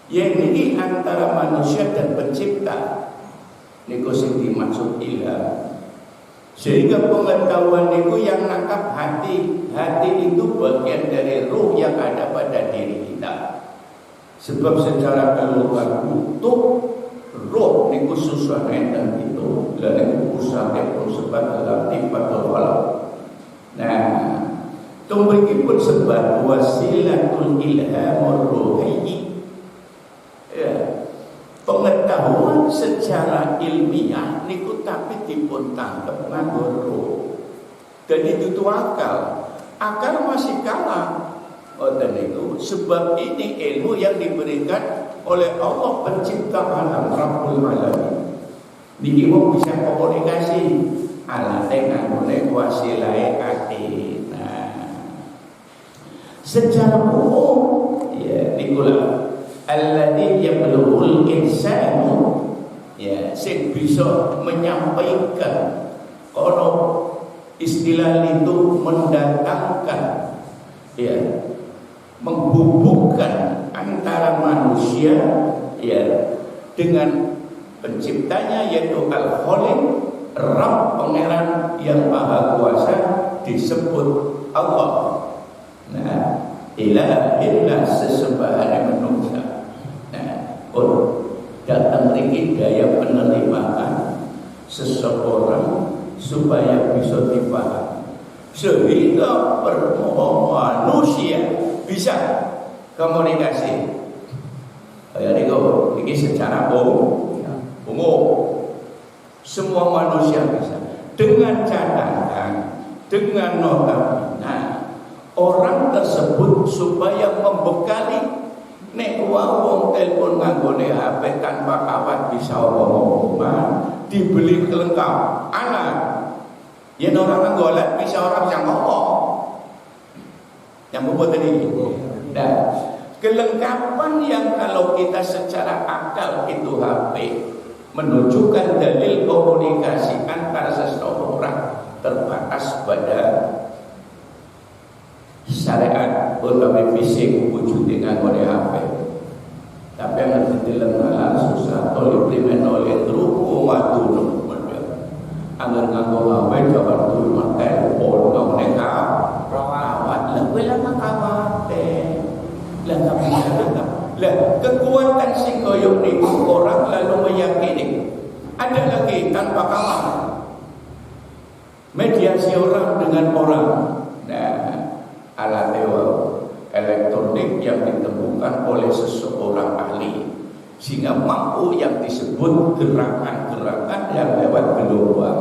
Ini antara manusia dan pencipta. Niku sing dimaksud ilham. Sehingga pengetahuan itu yang nangkap hati. Hati itu bagian dari ruh yang ada pada diri kita. Sebab secara keluar utuh roh niku susah enten itu. Dan niku pusatnya pun sebab latifat walau. Nah, tumbuh pun sebab wasilatul ilhamur ruhi. Ya. Pengetahuan secara ilmiah niku tapi dipun tangkep nganggo roh. Dan itu tuh akal. Akal masih kalah. Dan itu sebab ini ilmu yang diberikan oleh Allah pencipta alam Rabbul Alamin. Niki wong bisa komunikasi alate nganggone wasilahe ati. Nah, secara umum ya nikulah alladzi yablughul insanu ya sing bisa menyampaikan kalau istilah itu mendatangkan ya menghubungkan antara manusia ya dengan penciptanya yaitu Al-Khaliq, Rabb Pangeran yang Maha Kuasa disebut Allah. Nah, ilaha sesembahan manusia. Datang ini daya penerimaan seseorang supaya bisa dipahami sehingga manusia bisa komunikasi. Jadi ini secara umum semua manusia bisa dengan catatan dengan nota orang tersebut supaya membekali nek wong telepon nganggone HP tanpa kawat bisa omong-omongan dibeli lengkap anak yen orang nggolet bisa orang yang ngomong yang membuat ini nah kelengkapan yang kalau kita secara akal itu HP menunjukkan dalil komunikasi antara seseorang terbatas pada syariat utawi fisik wujud dengan oleh HP. Tapi yang dilengalan susah oleh primen oleh truko watu agar nganggo HP jawaban turun telepon ngomong kawat lebih lama kawat lah bisa lah kekuatan sing koyo niku orang lalu meyakini ada lagi tanpa kawat mediasi orang dengan orang. Nah, alat elektronik yang ditemukan oleh seseorang ahli sehingga mampu yang disebut gerakan-gerakan yang lewat gelombang.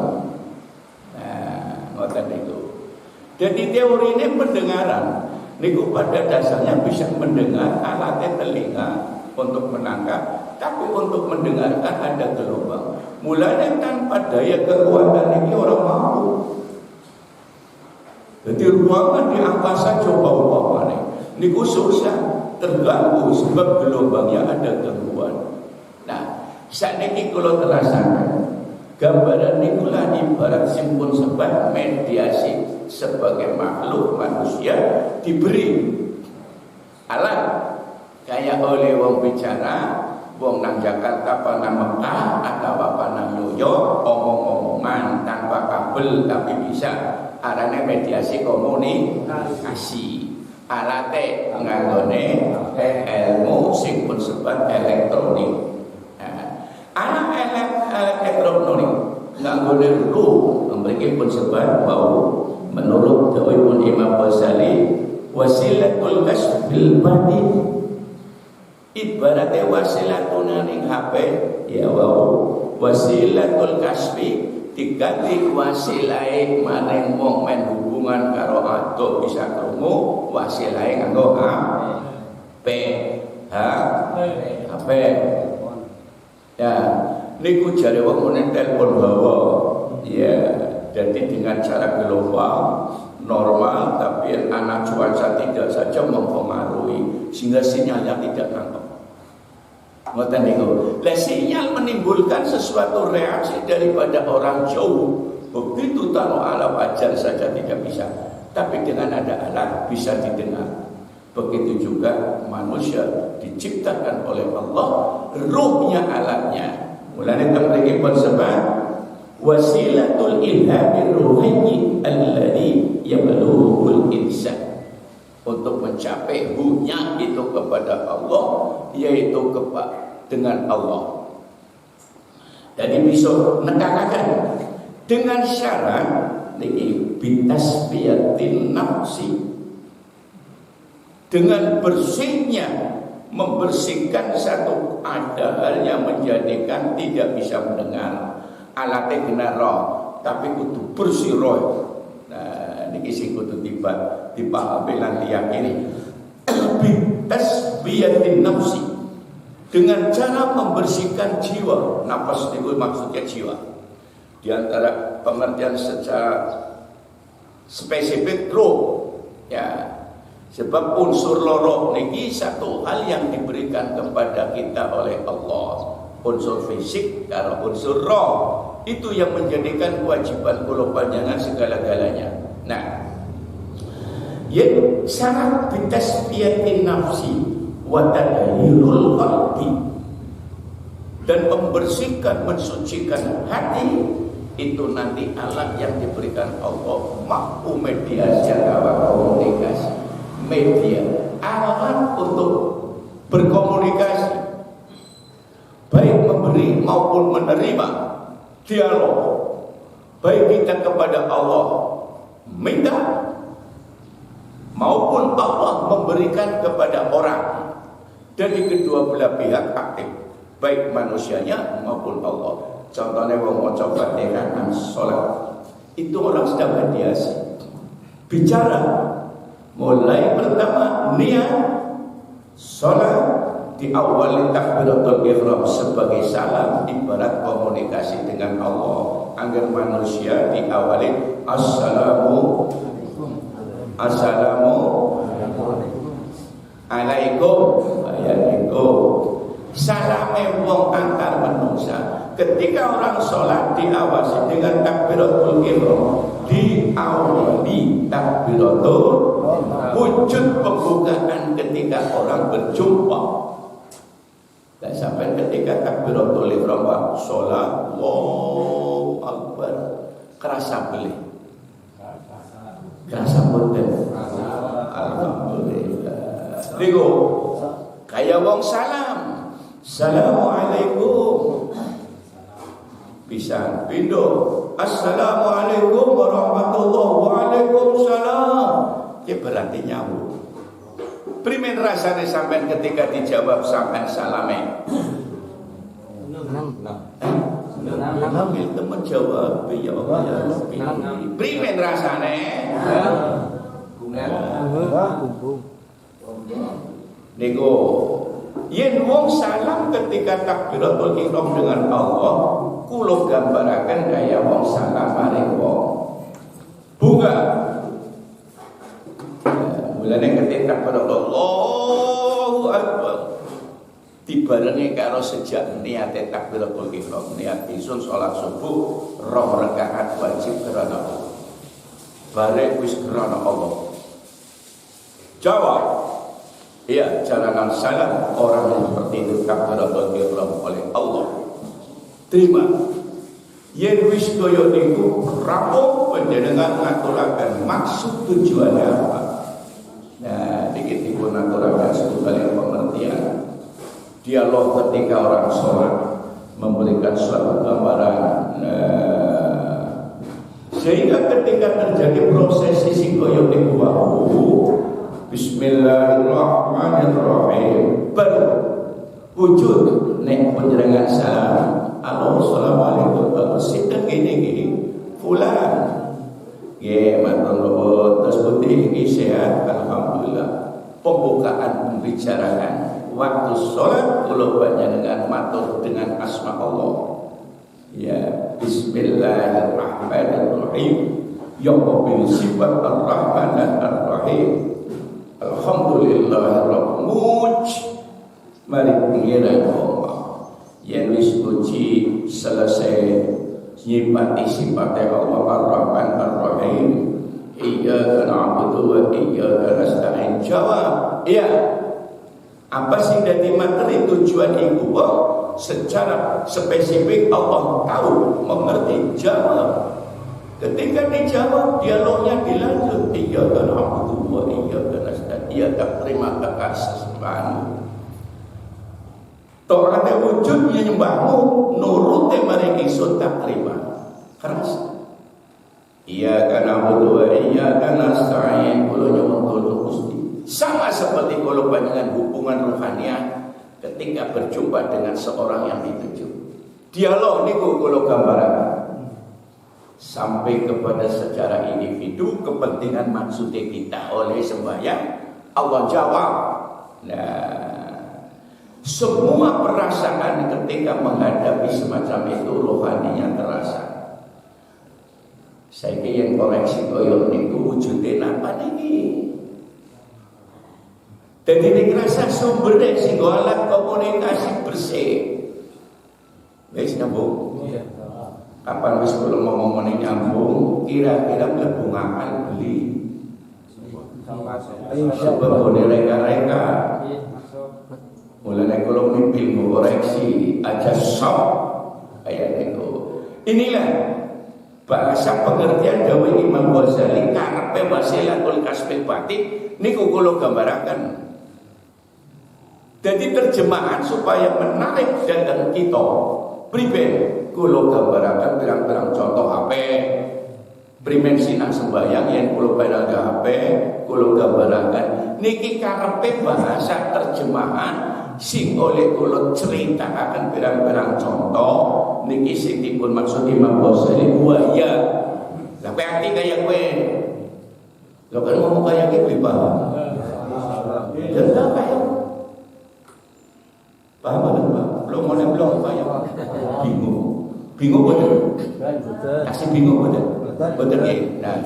Nah, ngoten itu. Jadi teori ini pendengaran niku pada dasarnya bisa mendengar alatnya telinga untuk menangkap, tapi untuk mendengarkan ada gelombang. Mulanya tanpa daya kekuatan ini orang mampu. Jadi ruangan di angkasa coba umpamane niku susah terganggu sebab gelombangnya ada gangguan. Nah, sakniki kula terasaken gambaran nikulah ibarat simpun sebab mediasi sebagai makhluk manusia diberi alat kayak oleh wong bicara wong nang Jakarta apa nang Mekah atau apa nang New York omong-omongan tanpa kabel tapi bisa arane mediasi komunikasi alate nganggone ilmu sing pun sebab elektronik. Anak elektronik nganggone ruh memberi pun sebab bau menurut dawuhipun Imam Ghazali wasilatul kasbil batin ibaratnya wasilatun ning HP ya wasilatul kasbi diganti wasilai maring wong men hubungan karo ado bisa krungu wasilai nganggo HP ya niku jare wong menen telepon hawa ya jadi dengan cara gelombang normal tapi anak cuaca tidak saja mempengaruhi sehingga sinyalnya tidak nangkep. Ngoten niku. Lah sinyal menimbulkan sesuatu reaksi daripada orang jauh. Begitu taruh ala wajar saja tidak bisa. Tapi dengan ada alat bisa didengar. Begitu juga manusia diciptakan oleh Allah, ruhnya alatnya. Mulanya temriki bersebut wasilatul ilhamir ruhiyyi alladhi yablughul insan. Untuk mencapai hunya itu kepada Allah, yaitu dengan Allah. Jadi bisa nekakakan dengan syarat niki bitasbiyatin nafsi, dengan bersihnya, membersihkan satu ada hal yang menjadikan tidak bisa mendengar. Alatnya kena roh, tapi kudu bersih roh. Nah, niki sing kudu dipahami lan diyakini. Bitasbiyatin nafsi, dengan cara membersihkan jiwa. Nafas itu maksudnya jiwa. Di antara pengertian secara spesifik roh, ya. Sebab unsur loro niki satu hal yang diberikan kepada kita oleh Allah. Unsur fisik karo unsur roh itu yang menjadikan kewajiban kula panjenengan segala-galanya. Nah, yang syarat bitasbiyatin nafsi wa tadhirul qalbi, dan membersihkan, mensucikan hati, itu nanti alat yang diberikan Allah, mampu mediasi atau komunikasi, media, alat untuk berkomunikasi, baik memberi maupun menerima, dialog, baik kita kepada Allah minta maupun Allah memberikan kepada orang. Dari kedua belah pihak aktif, baik manusianya maupun Allah. Contohnya wong maca Fatihah nang salat, itu orang sedang mediasi, bicara. Mulai pertama niat salat, diawali takbiratul ihram sebagai salam, ibarat komunikasi dengan Allah. Agar manusia diawali assalamu alaikum salame wong antar manusia. Ketika orang sholat diawasi dengan takbiratul ihram, diawali takbiratul, wujud pembukaan ketika orang berjumpa. Dan sampai ketika takbiratul ihram sholat, Allahu Akbar, kerasa beli, kerasa betul. Alhamdulillah. Ligo, kayak wong salam, assalamualaikum, bisa pindo, assalamualaikum warahmatullahi waalaikumsalam. Ya berarti nyambung. Primen rasanya sampai ketika dijawab sampai salame. Ambil teman jawab ya Allah ya Rabbi. Primen rasanya. Nego, yen wong salam ketika takbiratul ihram dengan Allah, kula gambaraken kaya wong salam maring wong bunga. Mulane ketika Allahu Akbar dibarengi karo sejak niate takbiratul ihram, niat isun salat subuh 2 rakaat wajib karena Allah. Bareng wis karena Allah. Jawab, iya, jalanan salam orang yang seperti itu takbiratul ihram oleh Allah. Terima. Yen wis kaya niku rampung panjenengan ngaturaken maksud tujuannya apa. Nah, dikit pun ngaturaken setunggal pengertian. Dialog ketika orang sholat memberikan suatu gambaran. Sehingga ketika terjadi proses sisi kaya niku bismillahirrahmanirrahim, berwujud nek penjerengan salam. Assalamualaikum warahmatullahi wabarakatuh. Fulan, ya matur nuwun, terus putih sehat, alhamdulillah. Pembukaan pembicaraan waktu sholat kula panjenengan matur dengan asma Allah. Ya, bismillahirrahmanirrahim. Yang mobil sifat ar-Rahman dan ar-Rahim. Alhamdulillahirrahmanirrahim. Mari pengira Allah. Yang wis puji selesai nyipati sifatnya Allah ar-Rahman ar-Rahim. Iyyaka na'budu wa iyyaka nasta'in. Jawab, iya. Apa sih dadi materi tujuan iku? Secara spesifik Allah tahu, mengerti. Jawab. Ketika dijawab, dialognya dilanjut. Iyyaka na'budu wa iyyaka nasta'in. Iya tak terima kasih Subhanahu. Taate wujudnya nyembahmu, nurute maring ingsun tak terima. Keras. Iyyaka na'budu wa iyyaka nasta'in. Kula nyuwun tulung Gusti. Sama seperti kalau panjenengan hubungan rohaniah ketika berjumpa dengan seorang yang dituju. Dialog niku kula gambaran. Sampai kepada secara individu kepentingan maksudnya kita oleh sembahyang Allah jawab. Nah, semua perasaan ketika menghadapi semacam itu rohaninya terasa. Saya yang koreksi koyo niku wujudnya apa niki? Jadi ini rasa sumbernya sehingga alat komunikasi bersih. Wis nyambung. Kapan wis kula ngomong nyambung, kira-kira mlebu ngakal beli. Sebab reka-reka. Mulane kula mimpi koreksi aja sok kayak niku. Inilah bahasa pengertian dawuh Imam Ghazali karepe wasilatul kasbil batin niku kula gambaraken. Jadi terjemahan supaya menarik dalam kita. Priben kula gambaraken pirang-pirang contoh HP. Primen sinang sembahyang yen kula pedang HP, kula gambaraken niki karepe bahasa terjemahan sing oleh kula ceritakan pirang-pirang contoh niki sing dipun maksud Imam Ghazali buaya. Lah kowe ati kaya kowe. Lho kan ngomong kaya kowe paham. Ya kaya paham kan Pak? Belum kaya bingung betul. Kasih bingung betul ya. Nah,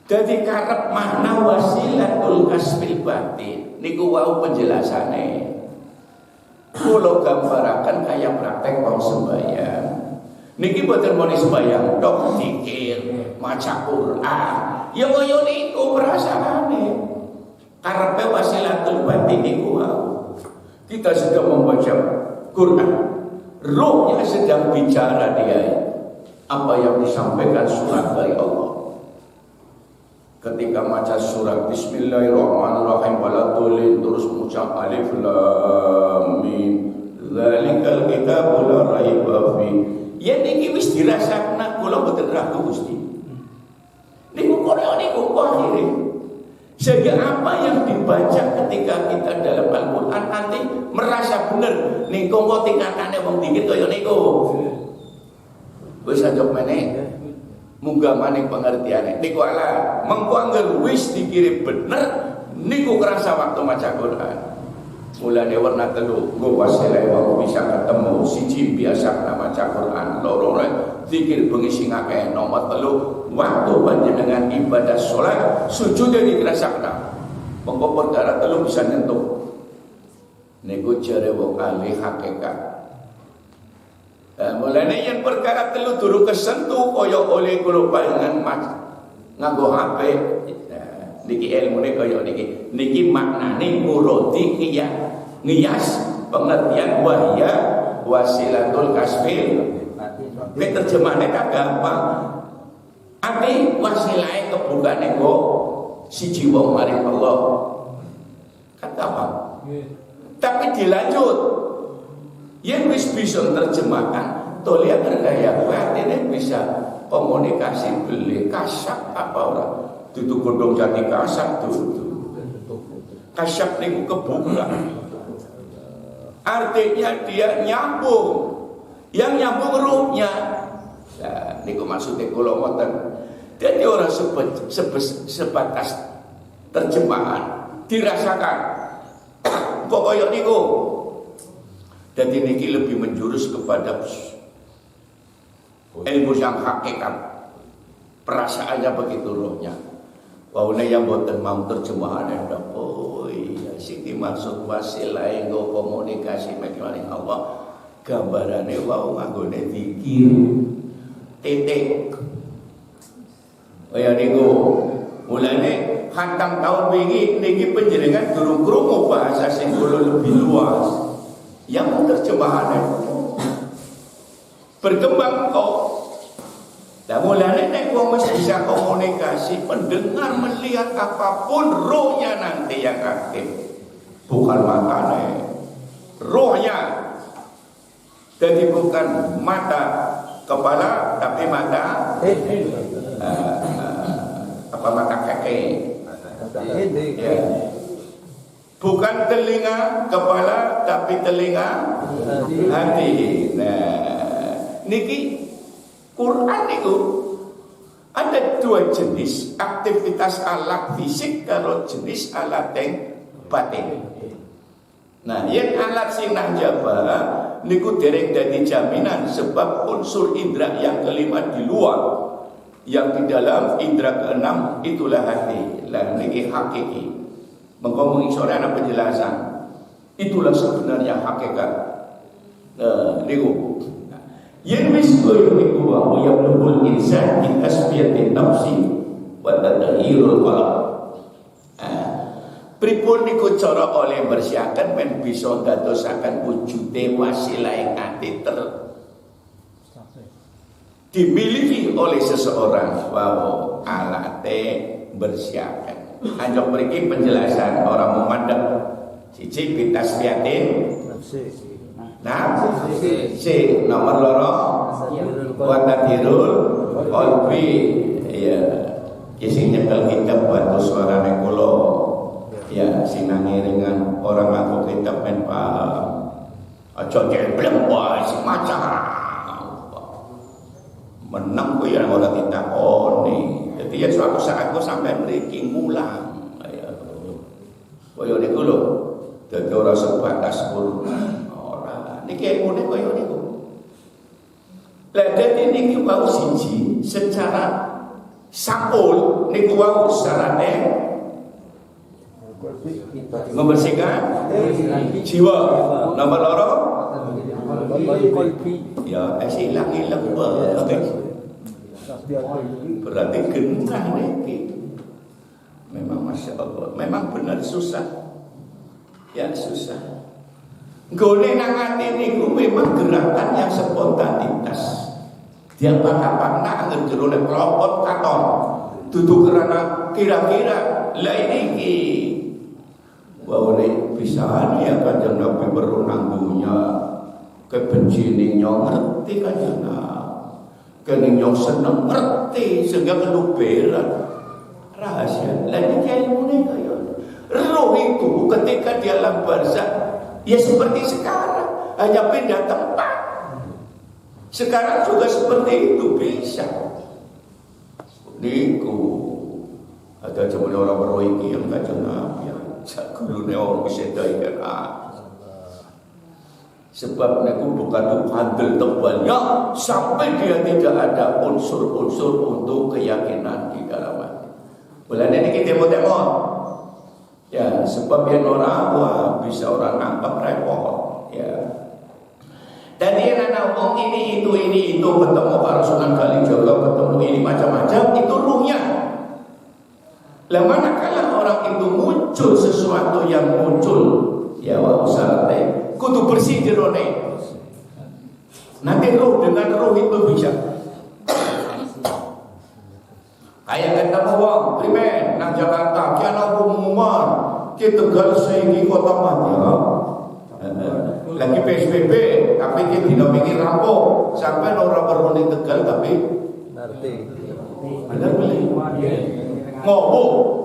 jadi karep makna wasilatul kasbil batin niku wau penjelasane. Kula gambaraken kaya praktek wong sembahyang. Niki boten muni sembahyang tok zikir, maca Quran. Ya kaya niku perasaane. Karepe wasilatul batin niku wau. Kita sedang membaca Quran, rohnya sedang bicara dia. Apa yang disampaikan surat dari Allah. Ketika baca surat Bismillahirrahmanirrahim waladhdallin terus mengucap alif lam mim dzalikal kitabul la raiba fi. Ya niki wis dirasakna kula boten ragu Gusti. Niku Quran niku akhire. Sehingga apa yang dibaca ketika kita dalam Al-Quran nanti merasa benar. Nih kongko tingkatannya wong dikit kaya niku. Wis ajok meneh. Muga maning pengertiane. Niku ala mengko angger wis dikirim bener niku kerasa waktu maca Quran. Mulane warna telu nggo wasilah wong bisa ketemu siji biasa maca Quran, loro zikir bengi sing akeh, nomor telu waktu panjenengan ibadah salat sujudnya dirasakna. Mengko perkara telu bisa nyentuh. Niku jare wong ahli hakikat. Mulane yen perkara telu durung kesentuh kaya oleh kula panjenengan nganggo HP. Niki ilmune kaya niki. Niki maknane muradi ngiyas pengertian wahya wasilatul kasbil. Terjemahannya kan gampang. Ati wasilahe kebukane kok siji wong maring Allah. Kan gampang. Tapi dilanjut. Yen wis bisa terjemahkan, tolia bergaya artine bisa komunikasi beli kasap apa ora. Dudu godhong jati kasap dudu. Kasap niku kebuka. Artinya dia nyambung. Yang nyambung ruhnya. Nah, niku maksudnya kula ngoten. Dadi ora sebatas terjemahan, dirasakan. Kok kaya niku. Dadi niki lebih menjurus kepada ilmu yang hakikat. Perasaannya begitu rohnya. Waune yang boten mau terjemahan ndak. Oh iya sing dimaksud wasilah nggo komunikasi maring Allah. Gambarane wau nganggone zikir. Titik. Kaya niku hantam tahun wingi niki panjenengan durung krungu bahasa sing kula lebih luas. Yang terjemahannya berkembang kok. Nah mulanya nek wong wis bisa komunikasi, pendengar melihat apapun rohnya nanti yang aktif, bukan matanya, rohnya. Jadi bukan mata kepala tapi mata mata kaki. Ya. Bukan telinga kepala tapi telinga hati. Nah, niki Quran itu ada dua jenis aktivitas alat fisik kalau jenis alat yang batin. Nah, yang alat sinang jaba niku dereng dadi jaminan sebab unsur indra yang kelima di luar, yang di dalam indra keenam itulah hati. Lah niki hakiki. Mengomong sore ada penjelasan. Itulah sebenarnya hakikat. Niku. Yen wis koyo niku wa ya lubul insan bi tasbiyatin nafsi wa tadhirul qalb. Pripun niku cara oleh bersiakan men bisa dadosaken wujude wasilah ati dimiliki oleh seseorang. Wow, alate bersiakan. Anjok mriki penjelasan orang memandang siji bitasbiyatin nafsi nomor loro wa tadhirul qalbi. Ya sing nyekel kitab batu suarane kula ya sinangi dengan orang aku kitab men paham aja jeblem wae sing maca menang kuwi ya ora ditakoni. Dadi ya suatu saat kok sampai mriki ngulang kaya niku lho. Dadi ora sebatas ora niki ngene kaya niku. Lah dadi niki wau siji secara sampul niku wau sarane membersihkan jiwa. Nomor loro ya hilang berarti genah niki. Memang Masya Allah, memang benar susah. Ya susah. Gone nang ati niku memang gerakan yang spontanitas. Dia pakak-pakna angger jero nek klopot katon. Dudu karena kira-kira lah ini bahwa bisa ya Kanjeng Nabi berunang dunia kebencian ngerti Kanjeng Nabi yang seneng ngerti sehingga keluberan rahasia. Lain kayak ilmu kaya roh itu ketika dia dalam barzakh ya seperti sekarang hanya pindah tempat. Sekarang juga seperti itu bisa. Niku ada cuma orang roh ini yang Kanjeng Nabi gulune orang bisa daikan sebab niku bukan handel tebalnya sampai dia tidak ada unsur-unsur untuk keyakinan di dalam hati. Bulan ini kita temo-temo ya sebab yang orang wah bisa orang nangkap repot ya. Dan dia anak ngomong ini itu ketemu para Sunan Kalijaga ketemu ini macam-macam itu ruhnya. Lah manakala orang itu muncul sesuatu yang muncul ya wa usarate kudu bersih jerone. Nanti roh dengan roh itu bisa. Kayak ketemu wong primen nang Jakarta ki ana pengumuman ki Tegal saiki kota Madya. Lagi PSBB tapi ki dina wingi rampung sampai ora perlu Tegal tapi ngerti. Bener beli. Ngomong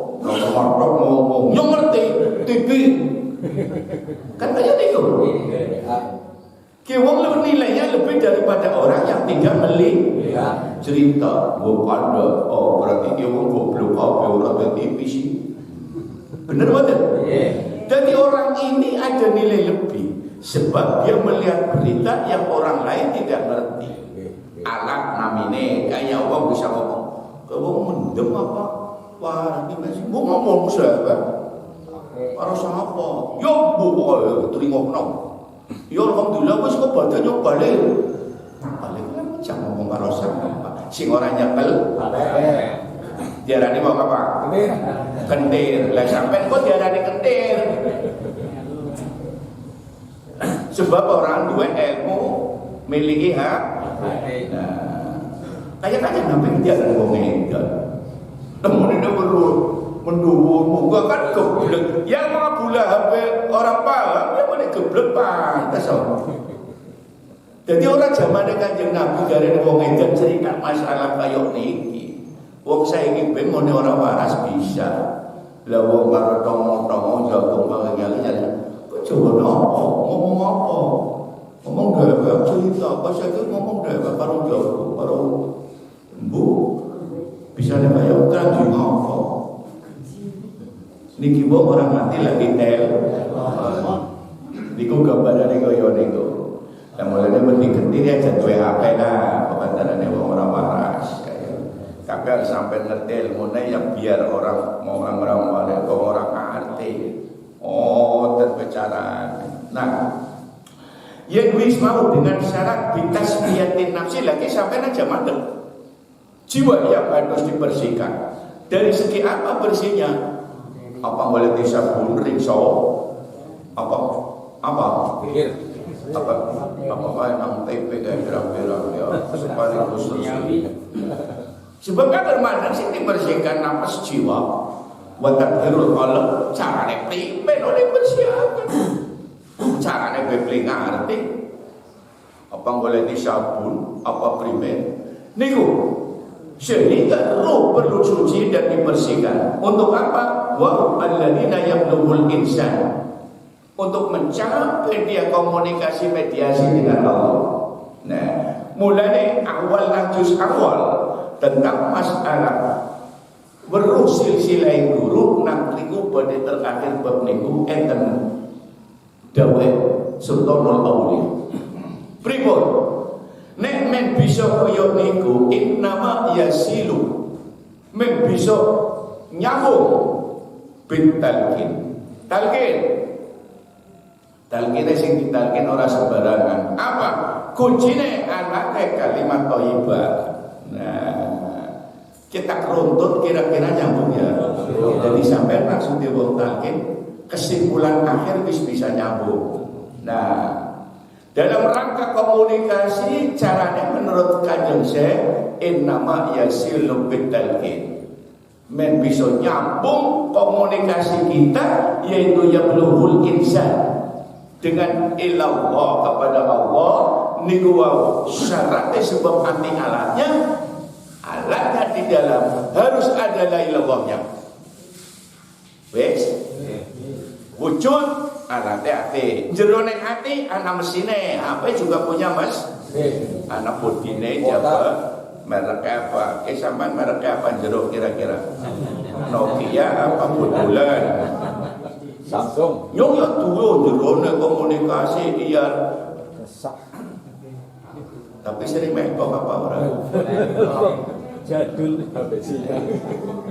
yang ngerti TV kan kayak itu kiwong lebih nilainya lebih daripada orang yang tidak melihat cerita bukan berarti kiwong goblok apa orang TV sih bener banget. Jadi orang ini ada nilai lebih sebab dia melihat berita yang orang lain tidak ngerti. Alat namine kayak orang bisa ngomong kamu mendem apa wah, ini masih mau ngomong siapa? Para siapa? Ya, bu, terima kenal. Ya, alhamdulillah, wes kok badannya balik. Balik kan jangan ngomong para siapa. Sing orang nyepel. Diarani mau apa? kentir. Lah sampean kok diarani kentir? Sebab orang dua ilmu miliki hak. Nah, kayak nabi dia ada ngomong itu. Namun ini perlu mendukung muka kan geblek. Yang Abu Lahab orang paham, dia mana geblek pantas. Jadi orang zaman Kanjeng Nabi dari wong edan cerita masalah kayak niki. Wong saiki ben ngene ora waras bisa. Lah wong karo tomo-tomo jago banget-banget. Kok coba ngomong apa? Ngomong dhewe cerita pas saiki ngomong dhewe karo jago karo Bu. Bisa nek kaya kanthi apa? Niki wong orang mati lagi tel. Niku gambarane kaya niku. Yang mulanya berdikentir ya jatuh HP lah pengantarannya orang waras tapi harus sampai ngerti ilmunya yang biar orang mau orang ngerti terbicara. Nah yang wis mau dengan syarat bitasmiyatin nafsi lagi sampai aja mati jiwa yang harus dibersihkan. Dari segi apa bersihnya? Apa boleh disabun rinso? Apa nang TP kayak berang-berang ya supaya khusus. Sebab kan bermakna sih dibersihkan nafas jiwa, watakirul qalb carane pripe oleh bersihkan. Carane beble ngerti. Apa boleh disabun, apa pripe. Niku sehingga roh perlu suci dan dibersihkan. Untuk apa? Wa alladzina yablughul insan. Untuk mencapai dia komunikasi mediasi dengan Allah. Nah, mulai awal lanjut awal tentang masalah berusil silai guru nak niku pada terakhir bab niku enten dawe sultanul aulia. Pripun? Nek men bisa kaya niku innama yasilu. Men bisa nyambung bintalkin. Talqin sing ditalqin ora sembarangan. Apa? Kuncine anake kalimat thayyibah. Nah, kita keruntut kira-kira nyambung ya. Jadi sampai maksud wong talqin kesimpulan akhir bisa nyambung. Nah, dalam rangka komunikasi caranya menurut Kanjeng Syekh innama yasilu bitalqin. Men bisa nyambung komunikasi kita yaitu yablughul insan dengan ilallah kepada Allah niku wau syaratnya sebab anti alatnya di dalam harus ada la ilallahnya. Wes wujud alatnya ati jero ning ati ana mesine HP juga punya Mas ana bodine jaba merek apa sampean merek apa jero kira-kira Nokia apa bodolan Samsung. Yo tuh jerone komunikasi dia. Tapi sering mekok apa orang? Jadul.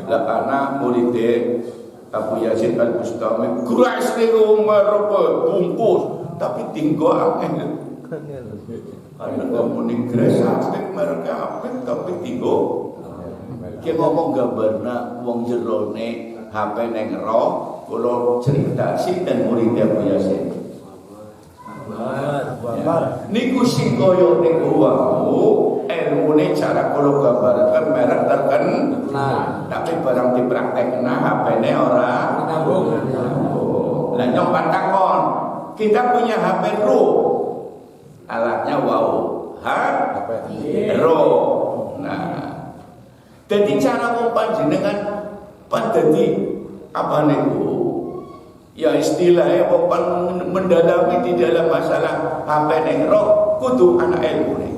Lah anak muridé Abu Yazid Al-Bustami keras ning omah bungkus tapi tinggo angel. Ana komunikasi asik mereka tapi tinggo. Ki ngomong gambarna wong jerone HP ning roh. Kalau cerita sih dan muridnya Abu Yazid. Niku sing koyo niku wau ilmune cara kula gambarkan merek terkenal. Tapi barang dipraktekna HP-ne ora nyambung. Lah nyompan takon. Kita punya HP Ro. Alatnya wau. HP Ro. Nah. Jadi cara panjenengan pandadi apa niku? Ya istilahnya papan mendalami di dalam masalah HP ning roh kudu anak ilmu nih.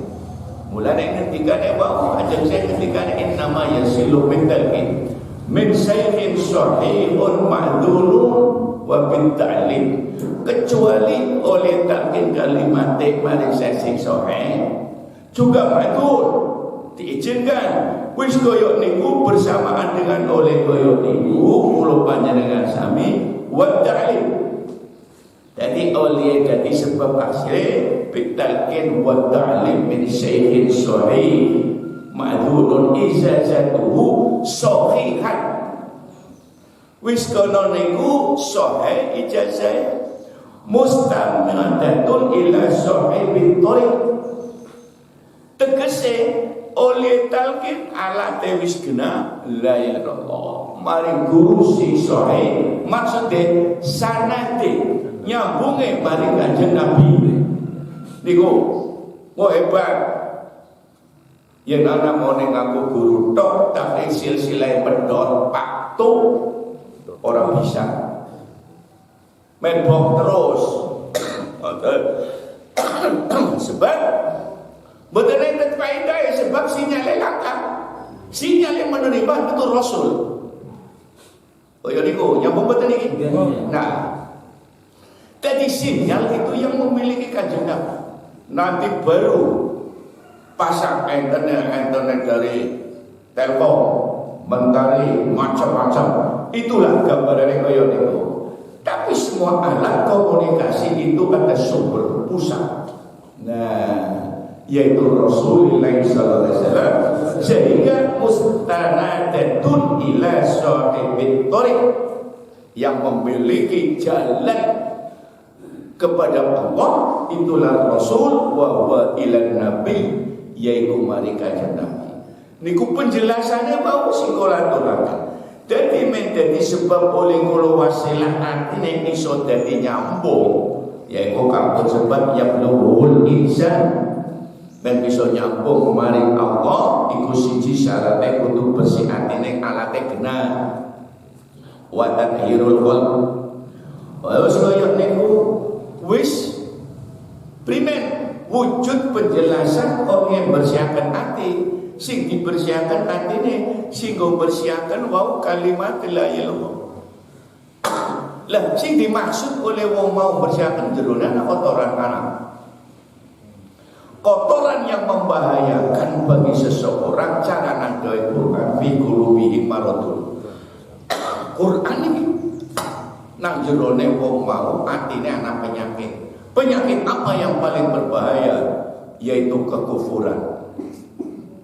Mulane ngendikane wa ajeng saya ngendikane innama yasilu min talqin min sayyidin sahihun ma'dulun wa bin ta'lim kecuali oleh talqin kalimat mari sing sahih juga ma'dul diizinkan wis koyo niku bersamaan dengan oleh koyo niku kula panjenengan sami wa ta'lim. Jadi oleh jadi sebab asli bitalqin wa ta'lim min syai'in sahih ma'dhurun izazatuhu sahihan Wis kono niku sahih ijazah mustanadatun ila sahibit thariq. Tegese oleh talqin ala wis kena la ilaha illallah. Mari guru si sahih maksude sanate nyambunge mari Kanjeng Nabi. Niku kok hebat. Yen ana mone ngaku guru tok tapi silsilah pedot paktu ora bisa. Menbok terus. Sebab betul enten faedah sebab sinyalnya langka. Sinyalnya menerima itu Rasul. Oh ya niku nyambung betul iki. Nah, jadi sinyal itu yang memiliki Kanjeng Nabi. Nanti baru pasang internet dari Telkom, Mentari, macam-macam. Itulah gambarannya kaya niku. Tapi semua alat komunikasi itu ada sumber pusat. Nah, yaitu Rasulullah sallallahu alaihi wasallam, sehingga mustanadatun ila sahibit thariq, yang memiliki jalan kepada Allah itulah Rasul wa huwa ilan nabi, yaitu mari Kanjeng Nabi. Niku penjelasannya mau sing kula aturaken. Dadi menjadi sebab oleh kula wasilah atine iso dadi nyambung, yaitu kampun sebab yang luhul insan dan bisa nyambung mari Allah iku siji syaratnya kudu bersih atine alate kena wa tathirul qalb. Wis kaya niku wis primen wujud penjelasan orang yang bersihkan hati. Sing dibersihkan atine sing go bersihkan wau kalimat la ilaha illallah. Lah sing dimaksud oleh wong mau bersihkan jerone kotoran kanan. Kotoran yang membahayakan bagi seseorang cara nandoe Quran fi qulubihim maradun. Quran ini nang jerone wong mau atine ana penyakit. Penyakit apa yang paling berbahaya? Yaitu kekufuran.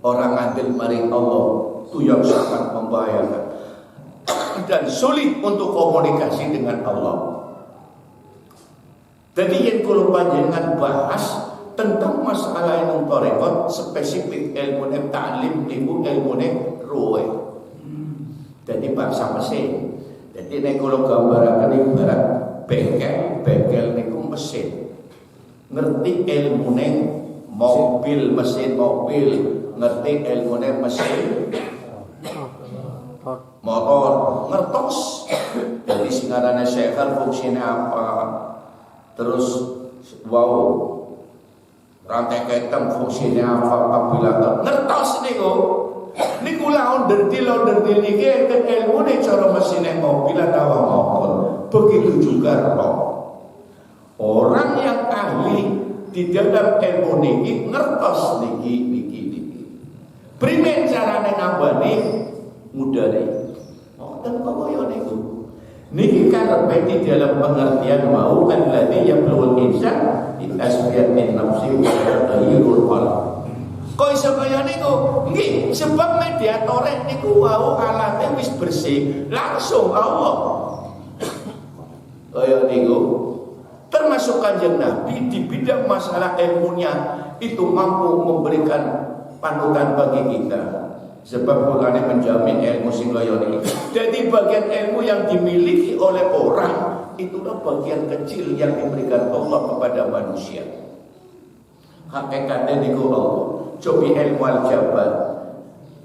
Orang ngadil maring Allah itu yang sangat membahayakan dan sulit untuk komunikasi dengan Allah. Jadi yang kalau panjenengan bahas tentang masalah ilmu tarekat spesifik ilmu ta'lim niku ilmu ruwe. Jadi bahasa mesin. Jadi nek kalau gambaraken ibarat bengkel niku mesin. Ngerti ilmu mobil, mesin mobil, ngerti ilmu mesin motor, ngertos. Jadi singarane sekar fungsinya apa, terus wow rantai ketem fungsinya apa, apabila ngertos niku lawan dertil niki enten ilmune cara mesinnya mobil atau motor. Begitu juga roh. Orang yang ahli di dalam ilmu niki ngertos niki. Primen carane ngambani mudare. Dan kaya niku. Niki karepe di dalam pengertian mau alladzi yablul insan in asbiyatin nafsi wa taghayyurul qalb. Kok iso kaya niku? Nggih, sebab mediatore niku wau alate wis bersih, langsung Allah. Kaya niku. Termasuk Kanjeng Nabi di bidang masalah ilmunya itu mampu memberikan panutan bagi kita. Sebab Quran menjamin ilmu sing kaya niki. Jadi bagian ilmu yang dimiliki oleh orang itulah bagian kecil yang diberikan Allah kepada manusia. Hakikatnya niku Allah. Cobi ilmu al-jabar.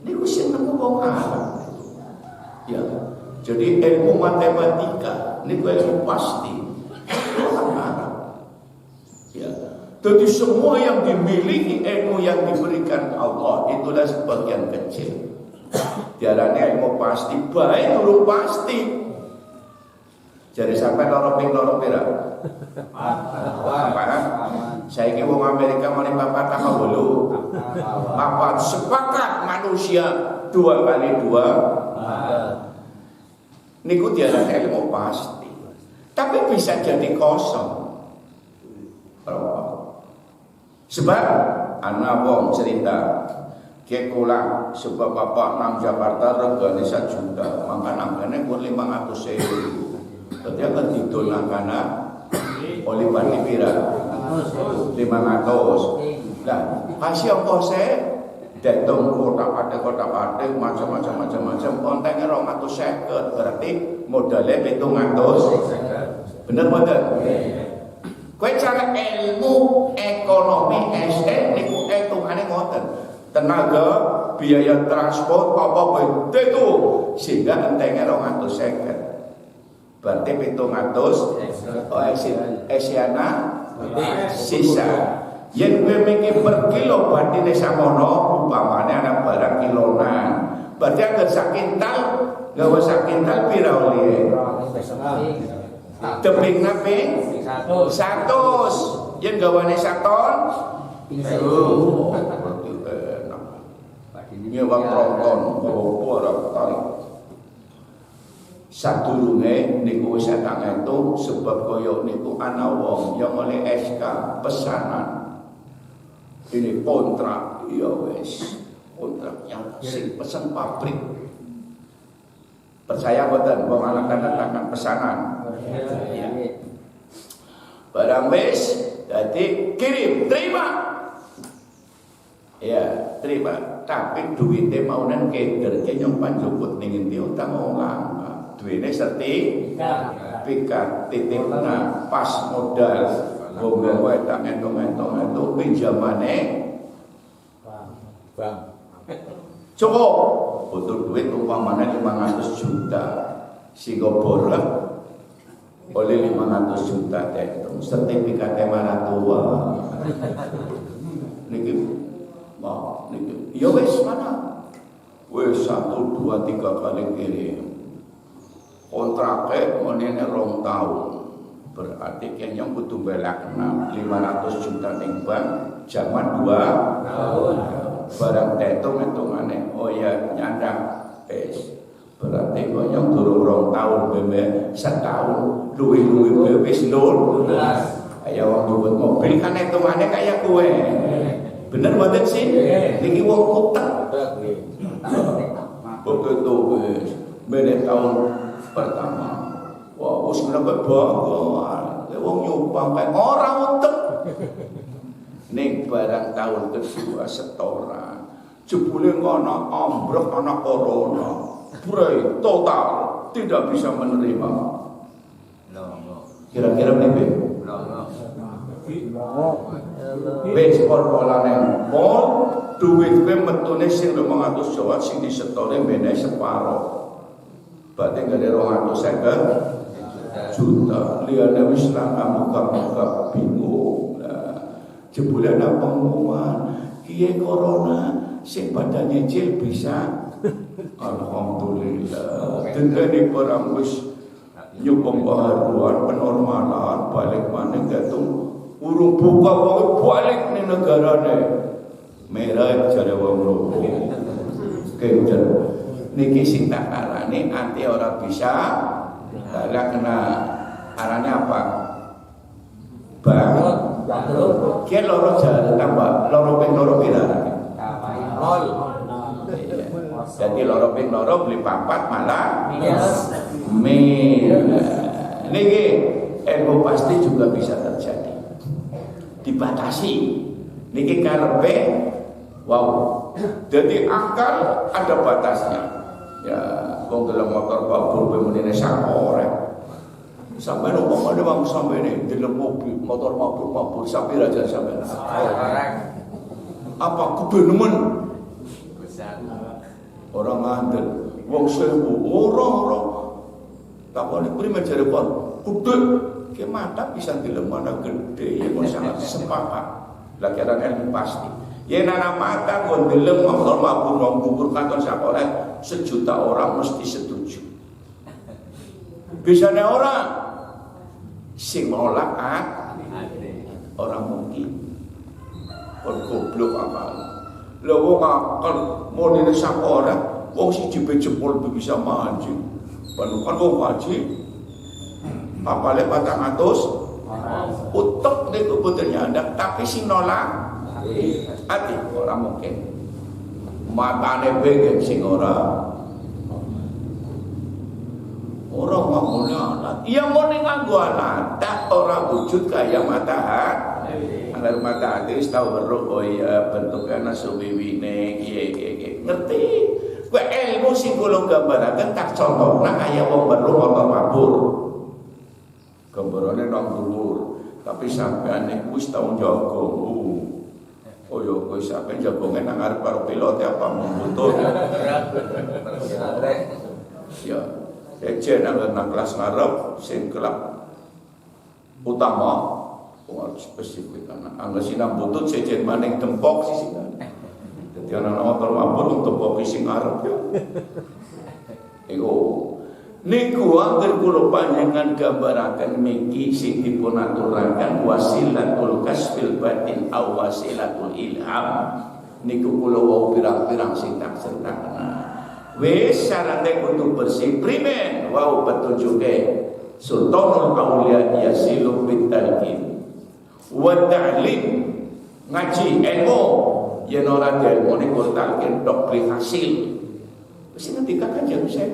Niku sing nemu wong alam. Ya. Jadi ilmu matematika niku ilmu pasti. Ya. Jadi semua yang dimiliki ilmu yang diberikan Allah itulah sebagian kecil. Diarani ilmu pasti, baik dulu pasti. Jadi sampai loro pira. Saya kira wong Amerika mari papat apa dulu. Papat sepakat manusia 2 kali 2. Niku diarani ilmu pasti. Tapi bisa jadi kosong. Sebab anak wong cerita kekulang sebab bapak nang Jakarta regane 1 juta, maka nangkane pun 500.000. Dadi akan didol nangkana oleh pati pira 500. Nah, kasih ongkose datang kota pate macam-macam kontengnya 250, berarti modalnya 700. Bener mboten? Kowe cara ilmu ekonomi SN niku hitungane ngoten. Tenaga, biaya transport apa itu sehingga entengnya 250. Berarti 700 Asiana sisa. Yen kowe mikir per kilo batine samono umpamane ana barang kilonan. Berarti agar sakintal gawe sakintal pira oleh? Tebing naping 100. Yen gawane 1 ton 1000. Nyewa tronton opo ora tarik. Sadurunge niku wis tak ngitung sebab kaya niku ana wong yang oleh SK pesanan. Ini kontrak ya wis. Kontraknya sing pesen pabrik. Percaya mboten wong ana tanda pesanan. Ya. Barang wis dadi kirim, terima. Ya, terima. Tapi duitnya mau nang keder nyong panjukut ning endi utang olang. Duitnya sertifikat titipna pas modal. Wong wae tak entong-entong itu pinjamane bang. Cukup. Butuh duit umpamane 500 juta. Sehingga borok oleh 500 juta itu sertifikatnya mana tua. Niki ya wis mana? Wis 1, 2, 3 kali kirim. Kontraknya menene 2 tahun. Berarti kayaknya butuh belak 500 juta ning bank zaman 2 tahun. Barang hitung-hitungane oh ya nyandang berarti kayaknya durung 2 tahun bebe setahun luwih-luwih wis 0. Ayo wong nyebut mobil kan hitungannya kayak kue. Bener mboten sih? Niki wong utang. Begitu wis meneh tahun pertama. Wah, wis mlebet bangga. Wong nyumpang kae ora utang. Ning barang tahun kedua setoran. Jebule ngono ambruk ana corona. Bre total tidak bisa menerima. Kira-kira piye? Wis polane pol duit kowe metune sing 500 Jawa sing disetore meneh separo. Berarti gede 250 juta. Liyane wis lah muka-muka bingung. Jebule ana pengumuman kiye corona sing pada nyicil bisa. Alhamdulillah. Dene barang wis nyukup pembaharuan penormalan balik maneh gatung urung buka wong balik ning negarane. Merah jare wong loro. Kencen. Niki sing tak arane anti ora bisa. Lah kena arane apa? Bang. Ki loro jare tambah loro ping loro pira? Jadi loro ping loro beli 4 malah niki ilmu pasti juga bisa terjadi. Dibatasi niki karepe wow. Jadi akal ada batasnya. Ya, wong dalam motor babur menene sakore. Sampai ngomong ada bang sampai ini dalam mobil motor mabur sampai raja sampai. Apa kebenemen? Orang ngandel, wong sewu, orang takone prima jare kon, kudu ke mata bisa dilemana gede ya sangat sepakat. Lah kira ilmu pasti. Yen ana mata kon dilem motor mabur wong gugur katon sakore 1 juta orang mesti setuju. Bisane orang sing nolak orang mungkin. Kon goblok akal. Lha wong akal monene sakore wong siji jempol bisa mancing. Kan wong haji apale 400 utek niku boten nyandak tapi sing nolak ati ora mungkin. matane bengek sing ora nganggo alat. Iya mone nganggo alat, tak ora wujud kaya matahari. Alar matahari wis tau weruh oh iya bentukane suwiwine kiye ngerti. Kowe ilmu sing kula gambaraken tak contona kaya wong weruh motor mabur. Gambarane nang dhuwur, tapi sampean niku wis tau njaga. Oh yo kowe sampean jagone nang arep karo pilot apa membutuh. Ya. Ejen nang kelas ngarep sing kelab utama spesifik ana anggo sinam butut sejen maning tempok sisi kan. Dadi ana motor mabur tempok sing ngarep ya. Iku niku angger kula panjenengan gambaraken miki sing dipun aturaken wasilatul kasfil batin aw wasilatul ilham. Niku kula wau pirang-pirang sing tak sertaken. Wis syaratnya kudu bersih primen wau petunjuke Sultanul Aulia yasilu bitalqin wa ta'lim ngaji ilmu yen ora ilmu niku talqin tok beri hasil wis ngendika Kanjeng Syekh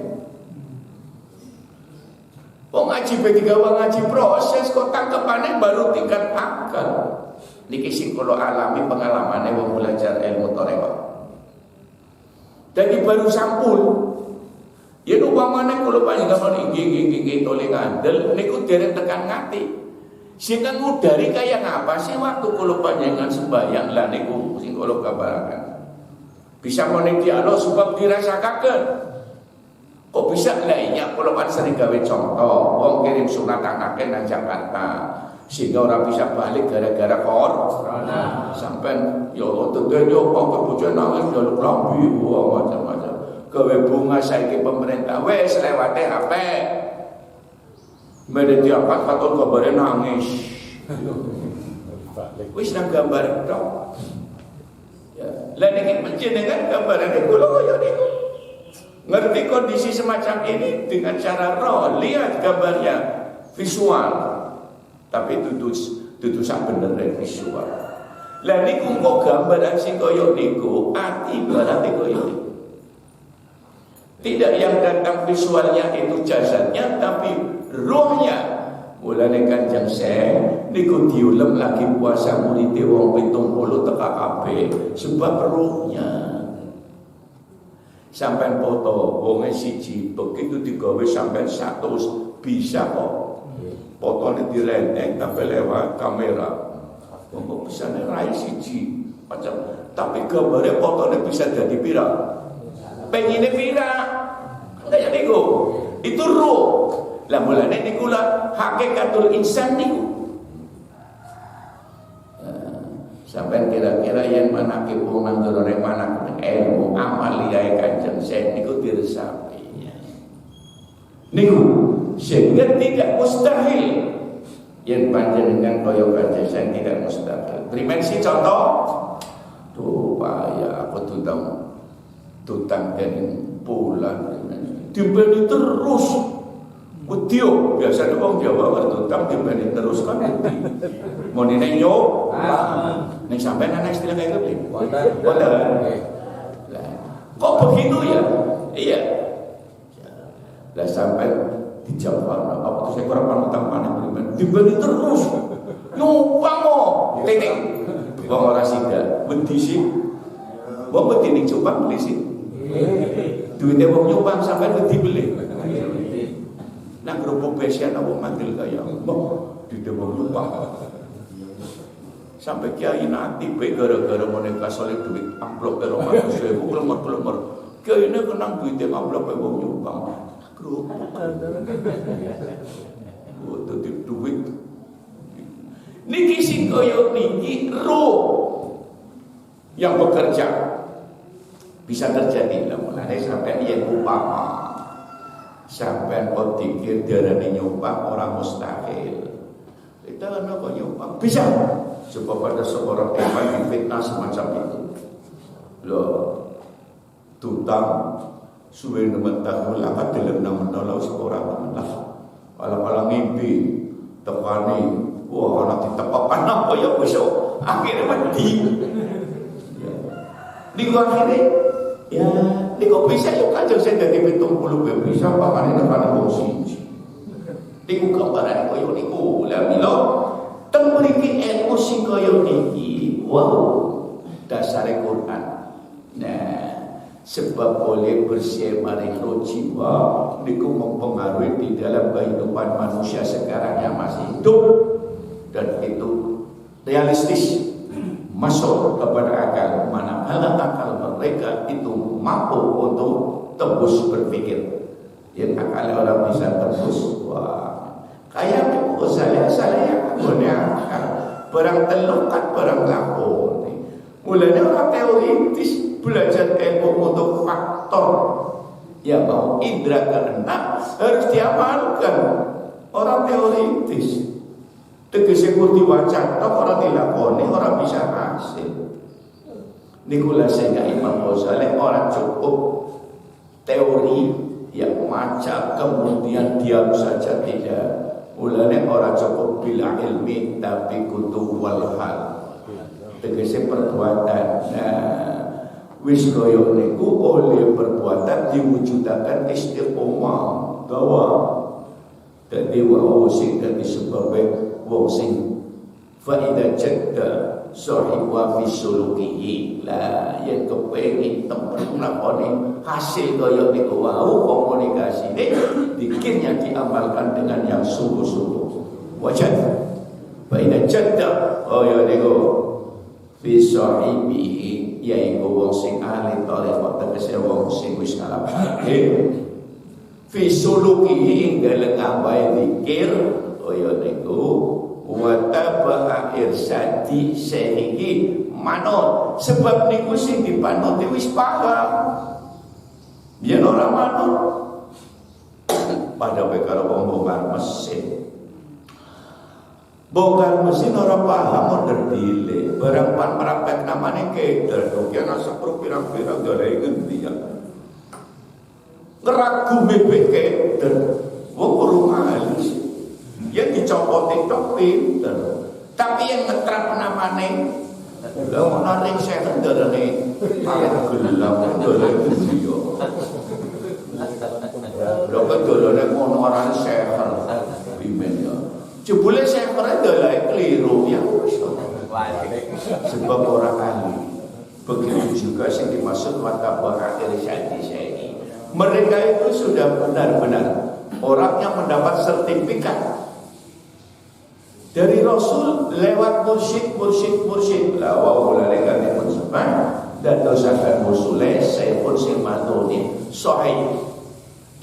wong ngaji bedigawa ngaji proses kok tangkepane baru tingkat akal niki sing kula alami pengalamane wong belajar ilmu tarekat. Jadi baru sampul. Ya upamane kula panjenengan inggih tole ngandel niku dereng tekan ngati. Sehingga ngudari kaya ngapa sih waktu kula panjenengan sembahyang lah niku sing kula kabaraken. Bisa meneng dialog sebab dirasakaken. Kok bisa lah iya kula pan sering gawe contoh wong kirim sunataken nang Jakarta. Sehingga orang bisa balik gara-gara corona. Sampai yo tentunya kok bocah nangis jaluk lambi macam-macam. Gawe bunga saiki pemerintah wis lewate HP. Mene diangkat katon kabare nangis. Wis nang gambar tok. Ya, lah niki panjenengan gambarane kula kaya niku. Ngerti kondisi semacam ini dengan cara roh, lihat gambarnya visual. Tapi itu sak bener visual. Lah niku kok gambaran sing kaya niku ati berarti kaya niku. Tidak yang datang visualnya itu jasadnya tapi rohnya. Mulane Kanjeng Syekh niku diulem lagi puasa murid wong 70 teka kabeh sebab rohnya. Sampai foto wonge siji begitu digawe sampai 100 bisa kok. Fotonya direnteng tapi lewat kamera. Kok bisa nerai siji macam. Tapi gambarnya fotonya bisa jadi viral. Pengennya viral. Kayak niku. Itu ruh. Lah mulane niku lah hakikatul insan niku. Sampai kira-kira yang manake wong nang jero manake ilmu amaliyae Kanjeng Syekh niku diresapi. Niku sehingga tidak mustahil yang panjenengan kaya Kanjeng Syekh tidak mustahil. Dimensi contoh tuh payah aku tutang dan bulan dimbeni terus Udio biasanya wong Jawa bertutang dimbeni terus kan mau neng yo neng sampai anak istilah kayak gitu kok begitu ya iya lah sampai di Jawa apa tuh saya kurang panutang panen beriman dibeli terus nyumpang mo titik wong ora sida wedi sih wong wedi ning Jombang beli sih duitnya wong nyumpang sampai wedi beli nang kerupuk besian wong manggil kaya mbok di wong nyumpang sampai kiai nanti bae gara-gara menika solid duit amplop 200.000 klemer-klemer kiai ini kenang duitnya amplop wong nyumpang untuk duit niki sing kaya niki roh yang bekerja bisa terjadi lah mulai sampai yang upama sampai pikir darane nyumpang orang mustahil kita kan apa nyumpang bisa sebab ada seorang iman fitnah semacam itu loh tutang suwe nemen tahun lakat dalam nama nolong seorang teman lah malam-malam mimpi tekani wah anak ditepakan apa ya besok akhirnya mati di akhirnya Ya, niku bisa yo kanjeng sing dadi 70 bisa pamane nekane wong siji. Niku gambaran koyo niku. Lah mila teng mriki ilmu sing koyo niki, wow, dasare Quran. Nah, sebab oleh bersih maring roh jiwa niku mempengaruhi di dalam kehidupan manusia sekarang yang masih hidup, dan itu realistis masuk kepada akal, manakala akal mereka itu mampu untuk tembus berpikir. Yang akal orang bisa tembus, wah, kayak saya punya akal, barang telukat barang lapor. Mulanya orang teoritis belajar ilmu untuk faktor ya mau indra keenam harus diamalkan. Orang teoritis tegese kurdi wacan orang dilakoni orang bisa hasil. Nikulah sehingga Imam Ghazali orang cukup teori yang macam kemudian diam saja tidak. Mulanya orang cukup bila ilmi tapi kutu wal hal. Tegese perbuatan. Nah, wis koyo niku oleh perbuatan diwujudaken istiqomah dawa. Dadi wa sing dadi sebab wong sing faida jadda sahih wa fi sulukihi la yen kepengin temen lakone hasil kaya niku wau komunikasine dikirnya diamalkan dengan yang sungguh-sungguh. Wajad faida jadda kaya niku fi sahibihi yaiku wong sing ahli tarekat tegese wong sing wis ngalapake fi sulukihi ing dalem ngawae zikir kaya niku wa taba'a irsadi sehingga manut, sebab niku sing dipanut wis paham. Yen ora manut pada karo wong bongkar mesin. Bongkar mesin ora paham order dile, barang pan merapet namane keder kok ana sepro pirang-pirang doleh ngendi ya. Ngeragu mebeh keder. Wong urung alis. Yang dicopot-copot pinter, tapi yang ngetrap namane lha ana ring saya ndarane paling gelap doleh dia. Lha kok dolene ngono ora seher pimen ya. Jebule seher doleh keliru ya. Sebab orang ahli. Begitu juga yang dimaksud watabah akhir syadi. Mereka itu sudah benar-benar orang yang mendapat sertifikat dari Rasul lewat mursyid lah wa ulalaika pun sebab dan dosakan musule saipun sing matune sahih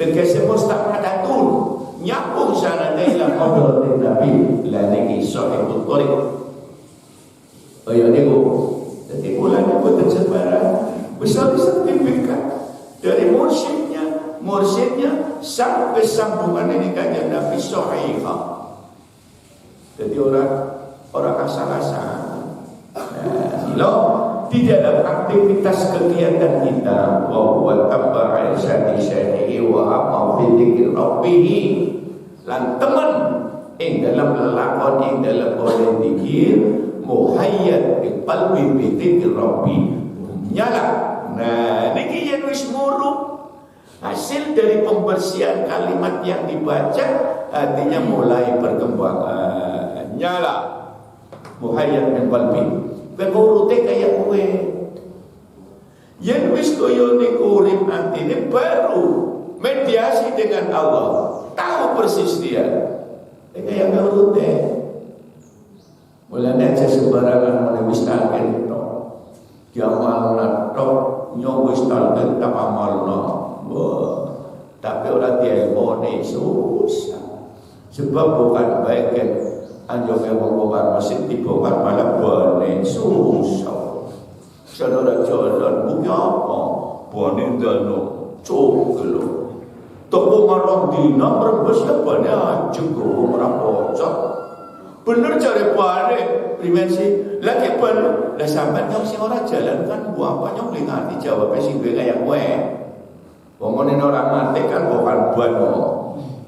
tegese mustaqadatun nyambung sanade ila qadratin nabi la niki sahihul qari kaya niku. Dadi kula niku tersebar besar sertifikat dari mursyidnya sampai sambungan ini kanjeng Nabi sahihah. Jadi orang asal-asalan. Di dalam aktivitas kegiatan kita, wa huwa taba'a syadi wa amma fi dzikri rabbih, lan temen ing dalam lelakon ing dalam oleh zikir muhayyad bi qalbi bi dzikri rabbih nyala. Nah, niki yen wis murub hasil dari pembersihan kalimat yang dibaca, hatinya mulai berkembang. Nyala muhayyad min qalbi kekurute kaya kowe yen wis koyo niku urip atine baru mediasi dengan Allah, tahu persis dia kaya kekurute mulane aja sembarangan mene wis talken tok diamalna tok nyong wis talken tak amalna tapi ora dielmone susah, sebab bukan bagian anjone wong bongkar mesin dibongkar malah bane susah. Saudara jalan bukti apa? Bane dano coklo. Toko marang dina merebus ya bane ajeng ora pocok. Bener jare bane dimensi lagi ban lah sampean yang sing ora jalan kan buah apa nyong ngati jawab sing kaya kowe. Wong ngene ora mati kan bukan ban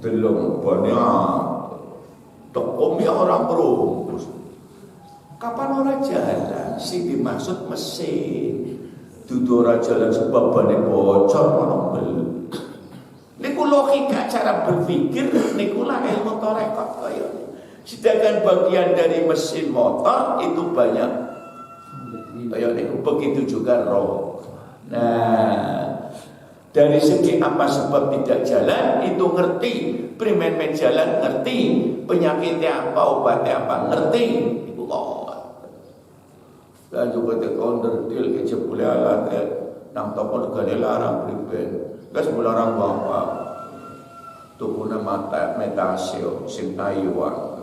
delong bane tokomnya orang berumus. Kapan orang jalan sih dimaksud mesin. dudu ora jalan sebab bane bocor mono. Niku logika cara berpikir niku lah ilmu tarekat kaya. Sedangkan bagian dari mesin motor itu banyak kaya niku, begitu juga roh. Nah, dari segi apa sebab tidak jalan itu ngerti, primen jalan ngerti, penyakitnya apa, obatnya apa ngerti, ibu kok. Dan juga tekonder deal kejebule alat nang topol gane larang priben. Gas larang bapak. Tukuna mata metasio sing Taiwan.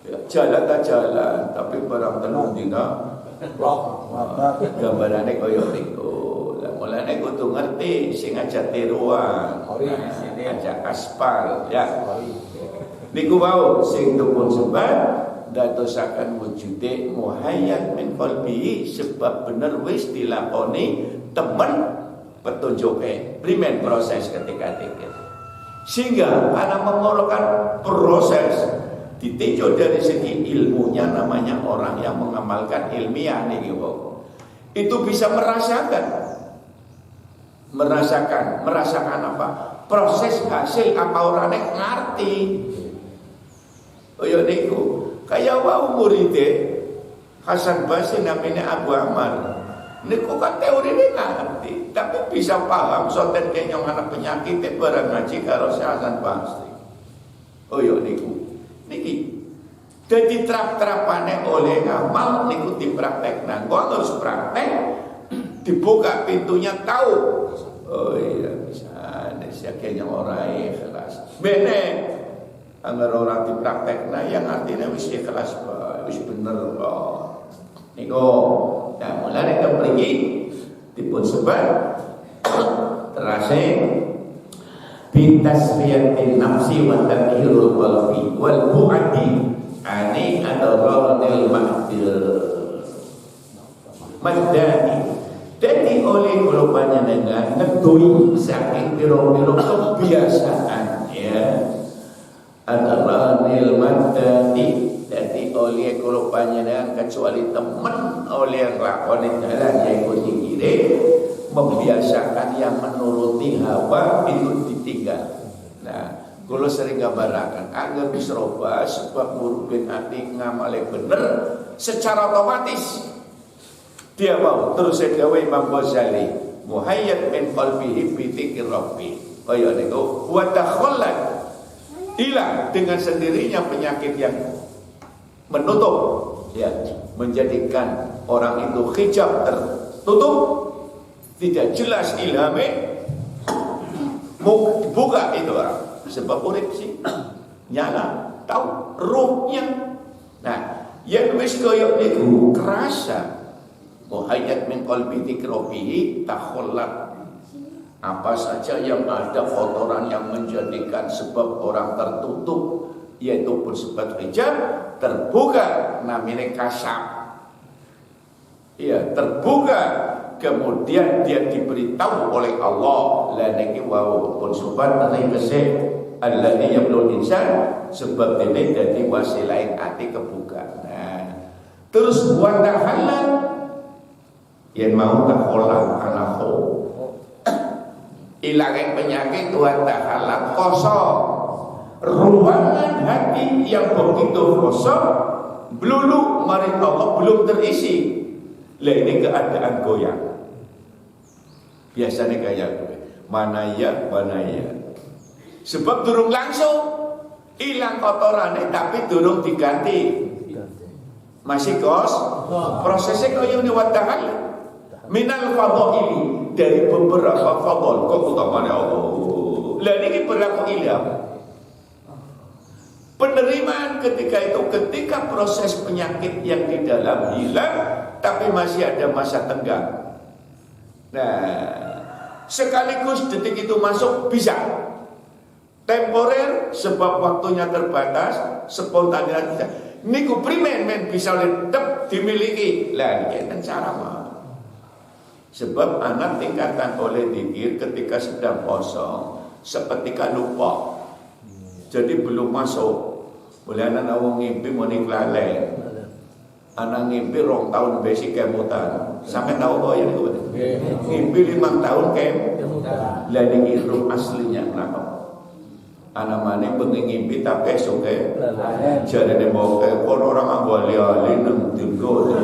Ya, jalan tak jalan, tapi barang telung dina blok. Gambarane koyo niku. Lah mulane kudu ngerti sing aja tiruan. Aja aspal ya. Niku wau sing tukun sebat dadosaken wujude muhayyat min qalbi, sebab bener wis dilakoni temen petunjuke primen proses ketika tikir, sehingga ana memerlukan proses ditinjau dari segi ilmunya. Namanya orang yang mengamalkan ilmiah niki itu bisa merasakan apa proses hasil apa orangnya ngerti. Oh ya niku kayak wau muridé Hasan Basri namanya Abu Amar. Niku kan teori ini ngerti, tapi bisa paham soten kenyong anak penyakit barang ngaji kalau si Hasan Basri. Oh yo niku niki jadi terap-terapane oleh ngamal niku dipraktekna. Kok harus praktek, dibuka pintunya tahu. Oh iya bisa, desa kenyong orang ikhlas. Bener. Anggar orang dipraktekna yang artinya wis ikhlas bae, wis bener kok. Niku nah mulane kepriki dipun sebat terase bitasfiyatin nafsi wa tadhirul qalbi wal bu'adi ani adarranil madani. Jadi oleh kula panjenengan ngedui saking pira-pira kebiasaan ya. Adarranil madani. Jadi oleh kula panjenengan kecuali teman oleh lakoni jalan yaitu dikire membiasakan yang menuruti hawa itu ditinggal. Nah, kula sering gambaraken agar bisa robah sebab murubin hati ngamale bener secara otomatis dia mau terus gawe Imam Ghazali muhayyat min qalbihi bi dzikri rabbi. Kaya niku wa takhallat hilang dengan sendirinya penyakit yang menutup ya, menjadikan orang itu hijab tertutup, tidak jelas ilhame buka itu orang sebab urip sih nyala tahu ruhnya. Nah yang wis koyo niku kerasa muhayyat min qalbi dzikrobihi takhallat. Apa saja yang ada kotoran yang menjadikan sebab orang tertutup yaitu bersifat hijab terbuka namanya kasab. Ya, terbuka kemudian dia diberitahu oleh Allah la niki wau pun sobat tegese alladzi yablul insan sebab ini dadi wasilah ati kebuka. Nah, terus wa tahalal yen mau takholak anakho ilangin penyakit wa tahalal kosong ruangan hati yang begitu kosong belulu mari Allah belum terisi. Lah ini keadaan goyang. Biasanya kayak mana ya. Sebab durung langsung hilang kotorannya tapi durung diganti. Masih prosesnya kaya ini wadahal minal fadhaili dari beberapa fadhil kok utamanya Allah. Lah ini berlaku ilham. Penerimaan ketika proses penyakit yang di dalam hilang tapi masih ada masa tenggang. Nah, sekaligus detik itu masuk bisa temporer sebab waktunya terbatas, spontanitas bisa. Niku primen bisa tetap dimiliki. Lah iki cara mah. Sebab anak tingkatan oleh dikir ketika sedang kosong seketika lupa. Jadi belum masuk. Boleh anak wong ngimpi muni lalen. Anak ngimpi 2 tahun besi kemutan. Sampai tahu kok ya niku. Ngimpi 5 tahun kemutan. Lah niki ruh aslinya kenapa? Anak maning bengi ngimpi tapi esok jarene mau kono orang anggoli-ali nang digo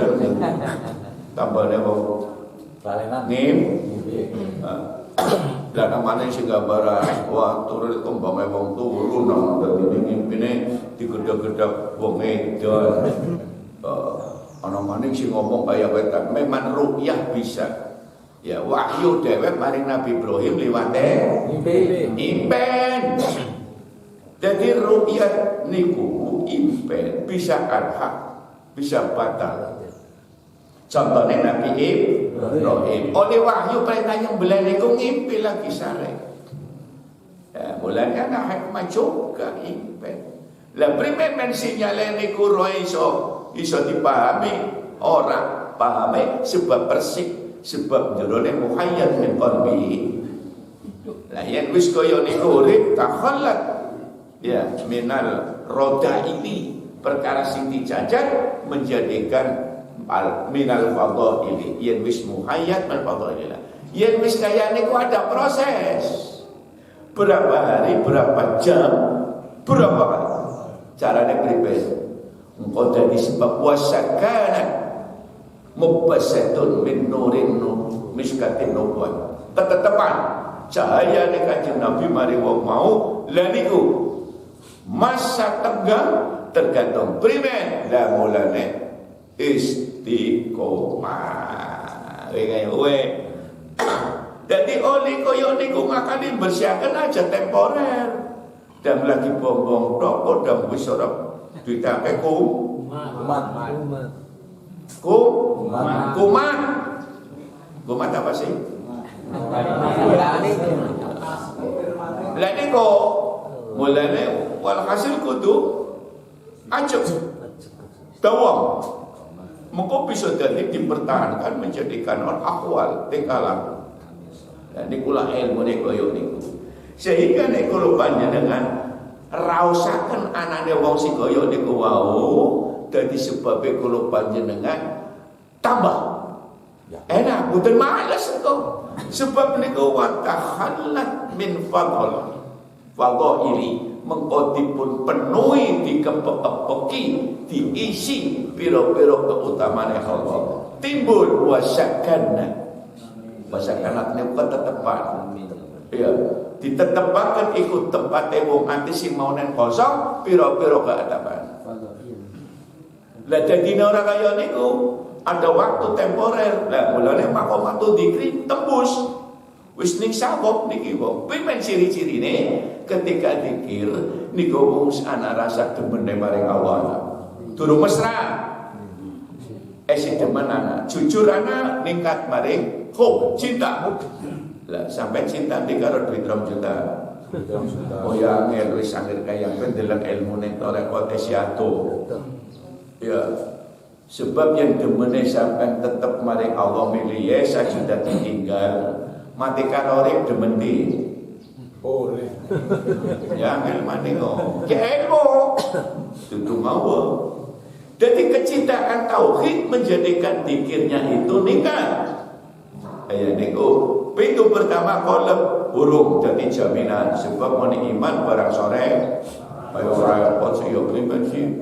tambane kok ngimpi. Lah namane sing gambaran wah turun kembang wong turu nang dadi ngimpine digedhe-gedhe wong edon. Ana maning sing ngomong kaya wetan memang ru'yah bisa. Ya wahyu dewek maring Nabi Ibrahim liwate impen. Jadi ru'yah niku impen bisa arhak, bisa batal. Contohnya Nabi Ibrahim oleh wahyu perintah yang belah niku ngimpi lagi sare. Ya, mulanya ada hikmah juga impen. Lah primen men sinyale niku ro iso dipahami orang pahami sebab persik sebab jerone muhayyad min qalbi. Lah yen wis kaya niku urip takhallat ya minal roda ini perkara sing dijajar menjadikan minal fadhaili yen wis muhayyad min fadhailillah. Yen wis kaya niku ada proses berapa hari, berapa jam, berapa hari caranya pribadi engkau jadi sebab wasakana mubasatun min nurin miskatin nubuat tetepan cahaya ni kanjeng Nabi mari wong mau lan niku masa tegang tergantung primen la mulane istiqomah we jadi oleh koyo niku makane bersiakan aja temporer dan lagi bombong tok dan wis ora ditake kumat apa sih? Lah niku mulane walhasil kudu ajak dawam mengko bisa jadi dipertahankan menjadikan orang akwal tingkalan. Dan nikulah ilmu koyo niku. Sehingga nek kula panjenengan rausaken anane wong sing kaya niku wau dadi sebab kula panjenengan tambah enak mboten males kok sebab niku wa takhallat min fadhaili mengko dipun penuhi dikepeki diisi pira-pira keutamaan Allah timbul wasakana niku ketetepan ya ditetepaken ikut tempate wong ati sing maunen kosong pira-pira keadaban. Lah dadi ora kaya niku ada waktu temporer. Lah mulane makomatu dikri tembus. Wis ning sabok niki wong. Pimen ciri-cirine ketika zikir niku wong ana rasa demene maring Allah. Durung mesra. Sing demen ana, jujur ana ningkat maring cinta. Lah sampai cinta di karo duit 2 juta. Oh ya angel wis angel kaya pendeleng ilmu ning tarekat esiato. Ya. Sebab yang demene sampean tetep maring Allah miliye sajuda ditinggal. Mati karorip demen di. Ore. Ya angel mati kok. Ya ilmu. Dudu mawon. Jadi kecintaan tauhid menjadikan zikirnya itu nikah. Kayak niku pintu pertama kolom burung jadi jaminan sebab mau iman barang sore ayo repot sih yo primen sih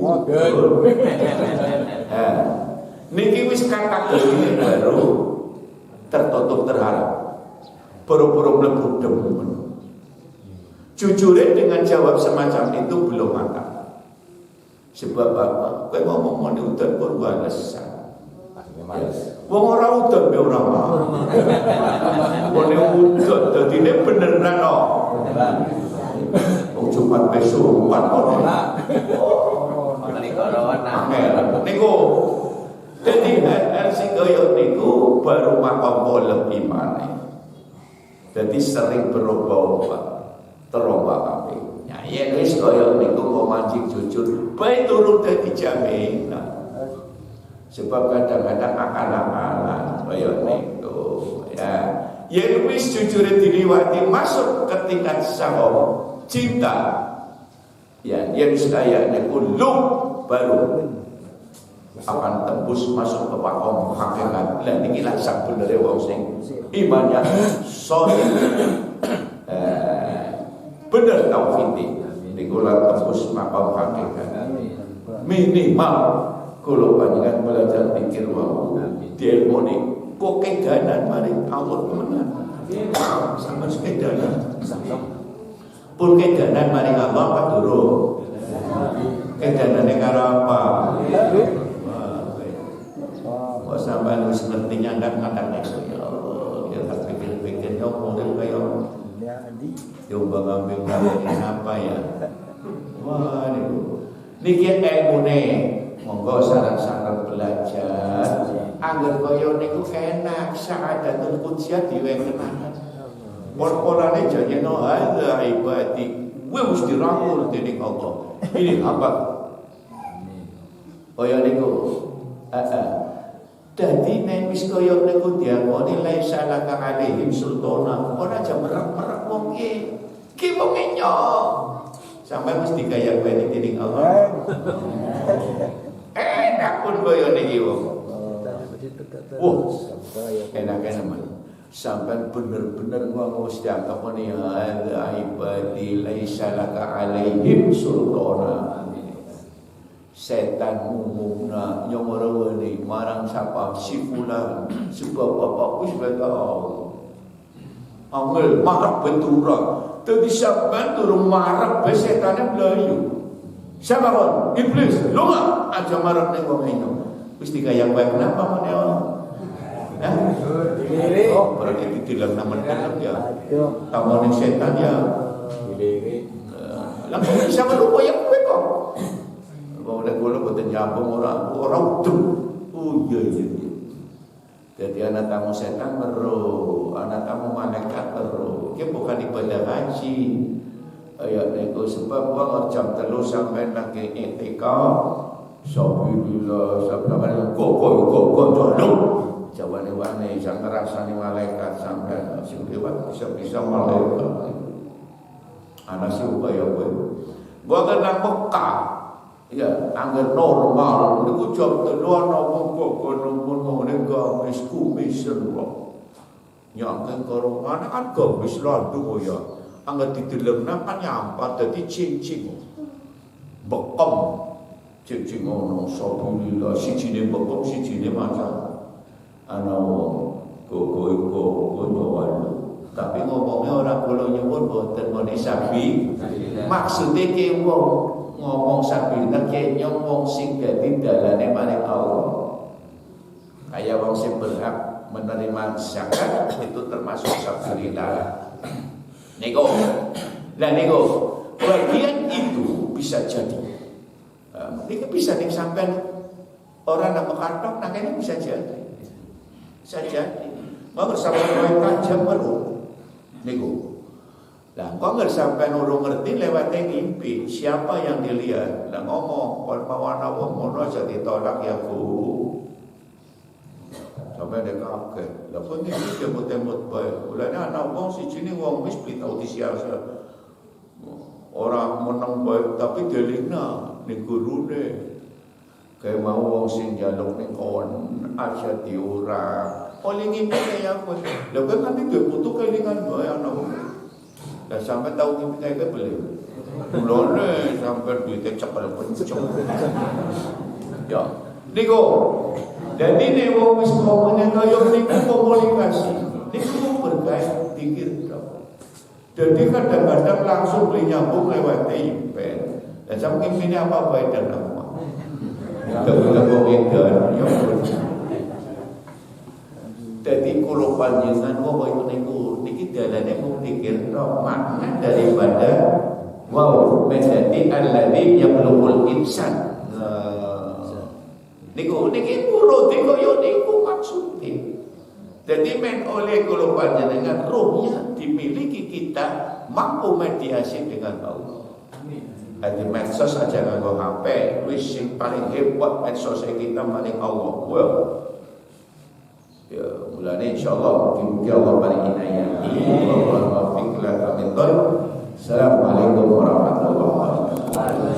niki wis kata ini baru tertutup terharap boro-boro mlebu demen jujure dengan jawab semacam itu belum mantap sebab apa kowe ngomong mau udan purwa lesan wong ora udan be ora mah. Wong udan dadine beneran kok. Wong Jumat besok 4 corona. Niku. Dadi sing kaya niku baru makom kolem imane. Dadi sering berubah-ubah. Terombak kabeh. Ya yen wis kaya niku kok mancing jujur, bae turu dadi jaminan. Sebab kadang-kadang akal-akalan kaya niku ya. Yen wis jujure diliwati masuk ke tingkat sawab cinta. Ya, yen wis kaya niku baru akan tembus masuk ke makom hakikat. Lah niki lak sak benere wong sing imannya sholih. Bener tauhid niku lak tembus makom hakikat. Minimal kula panjenengan belajar pikir wae. Dielmoni kok kedanan mari Allah menan. Sampai kedanan. Pun kedanan mari Allah apa durung? Kedanane karo apa? Kok sampean wis ngerti nyandak ngatak ya Allah, ya tak pikir-pikir yo model kaya coba ngambil kalian apa ya? Wah niki ilmune monggo saran-saran belajar angger kaya niku enak sa'adatul qudsiyah diwenehaken. Pon-ponane janjeno hadza ibadi wa mesti dirangkul dening Allah. Ini apa? Kaya niku. Dadi nek wis kaya niku diakoni laisa laka alaihim sultana. Ora aja merek-merek wong ki wong nyok. Sampai mesti kaya kowe dening Allah. Enak pun kaya niki wong. Wah, enak-enak man. Sampai bener-bener ngomong setiap takoni hadza ibadi laisa laka alaihim sultana. Setan umumna nyomorowani marang sapa si fulan sebab bapak wis tahu. Angel marah bentura. Dadi sampean turun marah be setane blayu. Siapa kon? Iblis. Lunga aja marah ning wong eno. Wis dikaya wae kenapa meneh? Oh, berarti ditilang nama dalam ya. Tamuan setan ya. Langsung bisa melupa ya kowe kok. Wong nek kula boten nyambung ora utuh. Oh iya. Jadi anak tamu setan meru, anak tamu malaikat meru. Ki bukan ibadah haji. Ya niku sebab wong jam 3 sampai lagi etika. Sabilillah sabda kok jolong. Jawane-wane sang ngrasani malaikat sampai sing liwat bisa malaikat. Ana sing upaya kowe. Mboten nang Mekah. Ya, angger normal niku jam 3 ana wong kono-kono ning gamis kumis lho. Nyangken karo ana kan gamis landu ya. Angger dideleng nang nyampat dadi cincin. Bekem. Cincin ono sabilillah sijine bekem sijine macam ana wong koko nyuwun tapi ngomongnya orang kula nyuwun boten ngene sabi maksude ki wong ngomong sabi nek nyomong sing dadi dalane maring Allah kaya wong sing berhak menerima zakat itu termasuk sabilillah niku lah niku bagian itu bisa jadi niku bisa ning sampean orang nak mekatok nang kene bisa jadi mau bersama dengan tajam baru niku lah kok nggak sampai urung ngerti lewatnya mimpi siapa yang dilihat lah ngomong kalau mau anak wong ngono aja ditolak ya bu sampai dia kaget lah kok ini temut-temut baik ulanya anak wong si cini wong wis tahu disiasa orang menang baik tapi delina ning gurune kayak mau wong sing jaluk ning kon aja diura paling ngene ya kowe lha kowe kan iki butuh kelingan bae ana wong lah sampe tau ngimpi kae beli mulane sampe duite cepel pencok ya niku dadi nek wong wis ngomongnya kaya niku komunikasi niku berkait pikir jadi kadang-kadang langsung beli nyambung lewat email dan sampe ngimpi apa bae dan apa Gabung edan ya. Dadi kula panjenengan wong niku niki dalane mung pikir makna daripada wow menjadi alladzi yablughul insan. Niku niki nuruti kaya niku maksude. Dadi men oleh kula panjenengan rohnya dimiliki kita mampu mediasi dengan Allah. Di medsos aja nganggo HP, wis sing paling hebat medsos kita maring Allah. Wow. Ya, mulane insyaallah mugi Allah paling inayati. Wa wa fiqla kami. Assalamualaikum warahmatullahi wabarakatuh.